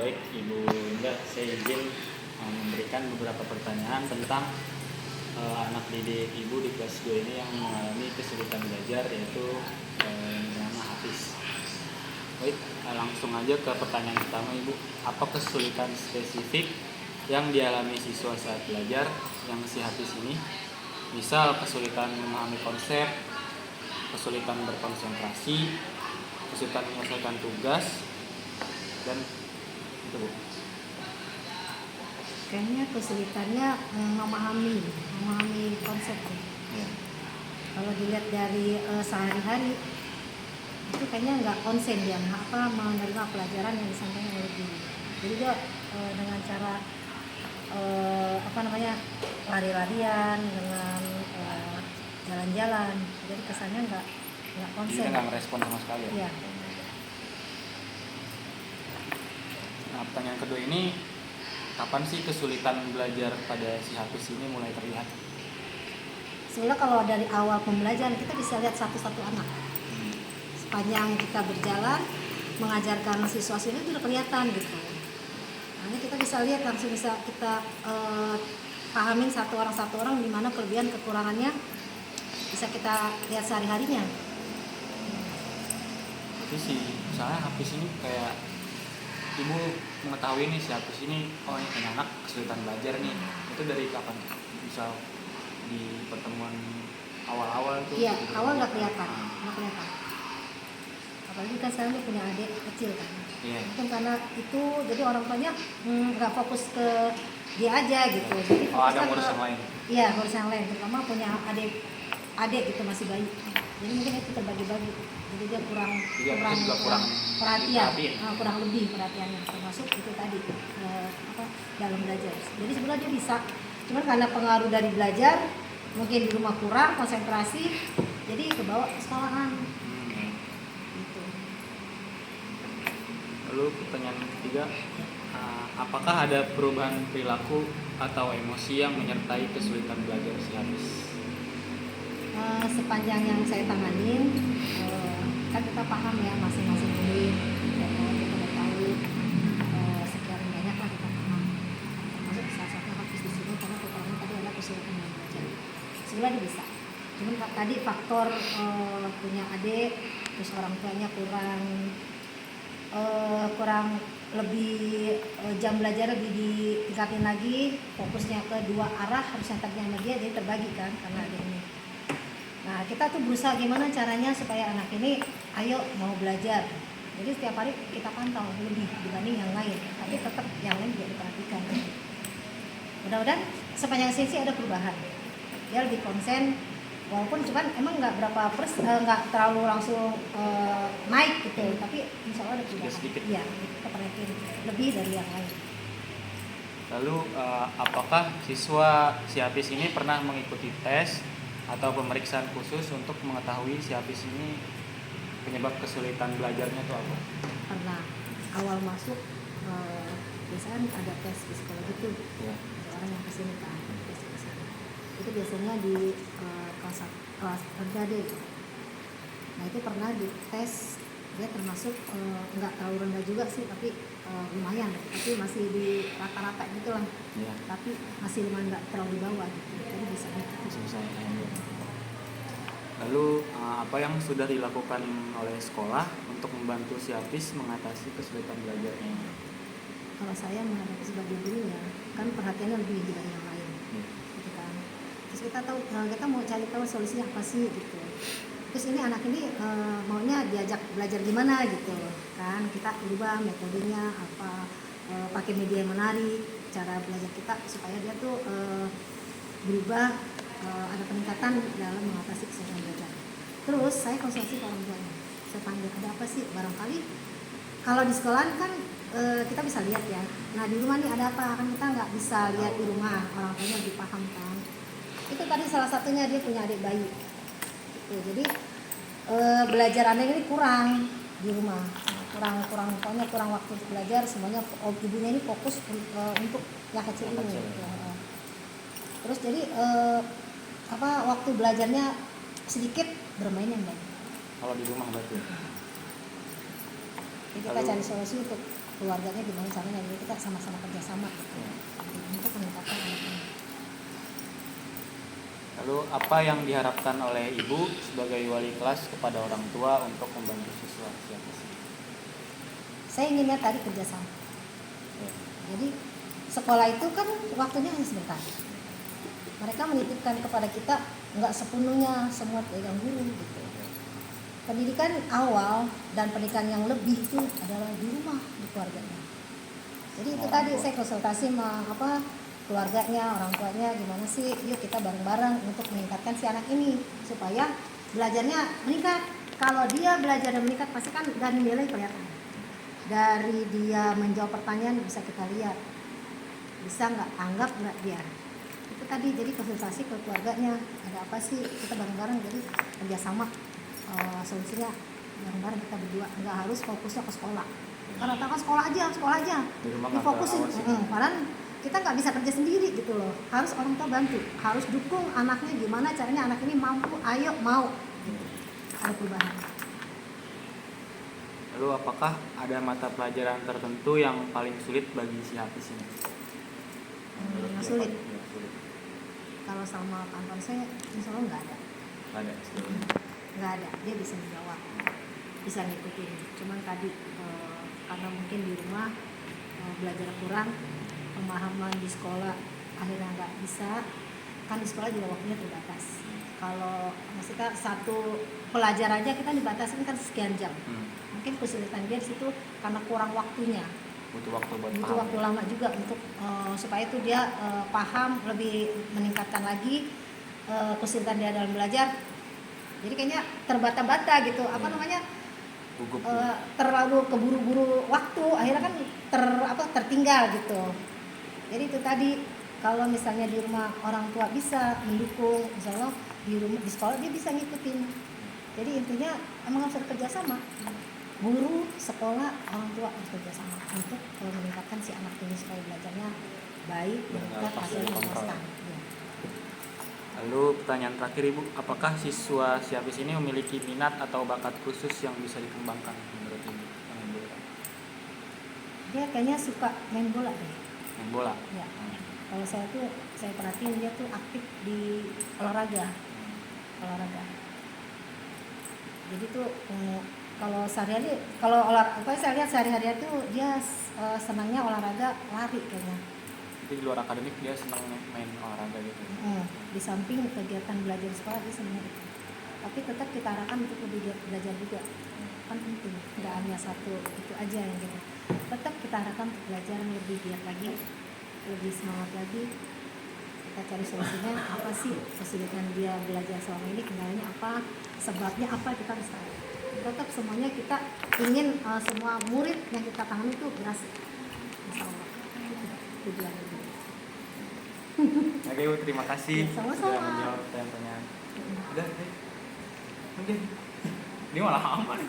Baik Ibu Indah, saya izin memberikan beberapa pertanyaan tentang anak didik Ibu di kelas 2 ini yang mengalami kesulitan belajar, yaitu yang bernama Hafiz. Baik, langsung aja ke pertanyaan pertama Ibu. Apa kesulitan spesifik yang dialami siswa saat belajar yang si Hafiz ini? Misal kesulitan memahami konsep, kesulitan berkonsentrasi, kesulitan menyelesaikan tugas, dan itu Bu. Kayaknya kesulitannya memahami konsep. Ya. Kalau dilihat dari sehari-hari itu kayaknya nggak konsen dia menerima pelajaran yang disampaikan oleh guru. Jadi dia dengan cara lari-larian, dengan jalan-jalan, jadi kesannya nggak konsen. Jadi nggak ngerespon sama sekali ya? Iya. Nah, pertanyaan kedua ini, kapan sih kesulitan belajar pada si Hafiz ini mulai terlihat? Sebenarnya kalau dari awal pembelajaran kita bisa lihat satu-satu anak. Sepanjang kita berjalan mengajarkan siswa sini itu udah kelihatan gitu. Nah, kita bisa lihat, langsung bisa kita pahamin satu orang di mana kelebihan kekurangannya bisa kita lihat sehari-harinya. Jadi misalnya Hafiz ini kayak Ibu mengetahui nih si Hafiz ini, oh ini punya anak kesulitan belajar nih. Itu dari kapan? Misal di pertemuan awal-awal tuh? Iya, awal nggak kelihatan. Apalagi kan sekarang dia punya adik kecil kan. Iya. Mungkin karena itu jadi orang tuanya nggak fokus ke dia aja gitu. Jadi ada ngurus yang lain. Iya, ngurus yang lain. Terutama punya adik gitu, masih bayi. Jadi mungkin itu terbagi-bagi. Jadi dia kurang perhatian, kurang lebih perhatiannya, termasuk itu tadi dalam belajar. Jadi sebenarnya dia bisa, cuman karena pengaruh dari belajar, mungkin di rumah kurang konsentrasi, jadi kebawa ke sekolahan. Gitu. Lalu pertanyaan ketiga, apakah ada perubahan perilaku atau emosi yang menyertai kesulitan belajar si Hafiz? Sepanjang yang saya tanganin, kan kita paham ya masing-masing murid, kita udah tahu sekian banyak lah kita paham. Termasuk salah satu Hafiz di sini karena pertama tadi ada kesulitan belajar. Sebenarnya dia bisa. Cuman tadi faktor punya adik, terus orang tuanya kurang lebih jam belajar lebih ditingkatin lagi, fokusnya ke dua arah, harusnya tadinya sama dia jadi terbagi kan karena ada ini. Nah, kita tuh berusaha gimana caranya supaya anak ini ayo mau belajar. Jadi setiap hari kita pantau lebih dibanding yang lain, tapi tetap yang lain juga diperhatikan. Mudah-mudahan sepanjang sesi ada perubahan. Dia lebih konsen, walaupun cuman emang nggak nggak terlalu langsung naik gitu, tapi insya Allah ada perubahan. Sedikit. Iya, kita perhatiin lebih dari yang lain. Lalu apakah siswa si Hafiz ini pernah mengikuti tes atau pemeriksaan khusus untuk mengetahui si Hafiz ini penyebab kesulitan belajarnya itu apa? Pernah. Awal masuk biasanya ada tes psikologi tuh. Ya. Ada orang yang kesini kan, tes kesini. Itu biasanya di kelas rendah deh. Nah itu pernah di tes, dia termasuk nggak terlalu rendah juga sih, tapi lumayan, tapi masih di rata-rata gitu lah. Ya. Tapi masih lumayan nggak terlalu di bawah gitu. Jadi bisa. Lalu apa yang sudah dilakukan oleh sekolah untuk membantu si Hafiz mengatasi kesulitan belajarnya? Kalau saya menghadapi sebagai guru ya, kan perhatiannya lebih dari yang lain, gitu kan. Terus kita mau cari tahu solusinya apa sih gitu. Terus ini anak ini maunya diajak belajar gimana gitu kan, kita ubah metodenya apa, pakai media yang menarik, cara belajar kita supaya dia tuh berubah, ada peningkatan dalam mengatasi kesulitan belajar. Terus saya konsultasi ke orang tuanya, saya panggil ada apa sih, barangkali kalau di sekolah kan kita bisa lihat ya, nah di rumah nih ada apa, kan kita nggak bisa lihat di rumah, orang tuanya lebih paham kan. Itu tadi salah satunya dia punya adik bayi gitu. Jadi belajar anak ini kurang di rumah, kurang waktu belajar, semuanya ibunya ini fokus untuk yang kecil ini gitu. Terus jadi waktu belajarnya sedikit, bermain yang banyak. Kalau di rumah berarti. Jadi kita cari solusi untuk keluarganya gimana caranya, jadi kita sama-sama kerjasama gitu, untuk meningkatkan anak ini. Lalu apa yang diharapkan oleh ibu sebagai wali kelas kepada orang tua untuk membantu siswa siapa sih? Saya inginnya tadi kerjasama. Ya. Jadi sekolah itu kan waktunya hanya sebentar. Mereka menitipkan kepada kita nggak sepenuhnya semua pegang guru gitu. Pendidikan awal dan pendidikan yang lebih itu adalah di rumah, di keluarganya. Jadi itu tadi saya konsultasi sama keluarganya, orang tuanya, gimana sih, yuk kita bareng-bareng untuk meningkatkan si anak ini supaya belajarnya meningkat. Kalau dia belajar dan meningkat pasti kan dari nilai kelihatan. Dari dia menjawab pertanyaan bisa kita lihat, bisa nggak, anggap nggak dia. Itu tadi, jadi konsultasi ke keluarganya, ada apa sih, kita bareng-bareng, jadi kerjasama. Solusinya bareng-bareng kita berdua, nggak harus fokusnya ke sekolah. Karena tak sekolah aja, difokusin. Padahal kita nggak bisa kerja sendiri gitu loh. Harus orang tua bantu, harus dukung anaknya gimana caranya anak ini mampu, ayo mau. Gitu. Ada perubahan. Lalu apakah ada mata pelajaran tertentu yang paling sulit bagi si Hafiz ini? Yang sulit. Kalau sama kantor saya, insya Allah nggak ada. Nggak ada, dia bisa menjawab, bisa ngikutin. Cuman tadi karena mungkin di rumah belajar kurang, pemahaman di sekolah akhirnya nggak bisa. Kan di sekolah juga waktunya terbatas. Kalau maksudnya satu pelajar aja kita dibatasin kan sekian jam. Mungkin kesulitan dia di situ karena kurang waktunya. Butuh waktu lama juga untuk supaya itu dia paham, lebih meningkatkan lagi kesulitan dia dalam belajar. Jadi kayaknya terbata-bata gitu, terlalu keburu-buru waktu, akhirnya kan tertinggal gitu. Jadi itu tadi, kalau misalnya di rumah orang tua bisa mendukung, insya Allah di sekolah dia bisa ngikutin. Jadi intinya emang harus kerja sama, guru, sekolah, orang tua harus kerja sama untuk meningkatkan si anak ini supaya belajarnya baik, meningkat, hasilnya memuaskan. Lalu pertanyaan terakhir Ibu, apakah siswa si Hafiz ini memiliki minat atau bakat khusus yang bisa dikembangkan menurut Ibu? Dia kayaknya suka main bola deh. Main bola? Ya. Kalau saya perhatiin dia tuh aktif di olahraga. Jadi tuh kalau sehari-hari, saya lihat sehari-hari itu dia senangnya olahraga, lari kayaknya. Di luar akademik dia senang main olahraga gitu. Di samping kegiatan belajar sekolah dia senang itu. Tapi tetap kita arahkan untuk lebih belajar juga. Kan penting, nggak hanya satu itu aja yang gitu. Tetap kita arahkan untuk belajar lebih giat lagi, lebih semangat lagi. Kita cari solusinya, apa sih kesulitan dia belajar selama ini, kendalanya apa, sebabnya apa, kita harus tahu. Tetap semuanya kita ingin semua murid yang kita tangani itu berhasil. Insya Allah. Tujuan ini. Oke Ibu, terima kasih Sama-sama. sudah menjawab pertanyaan. Udah, oke. Ini malah aman.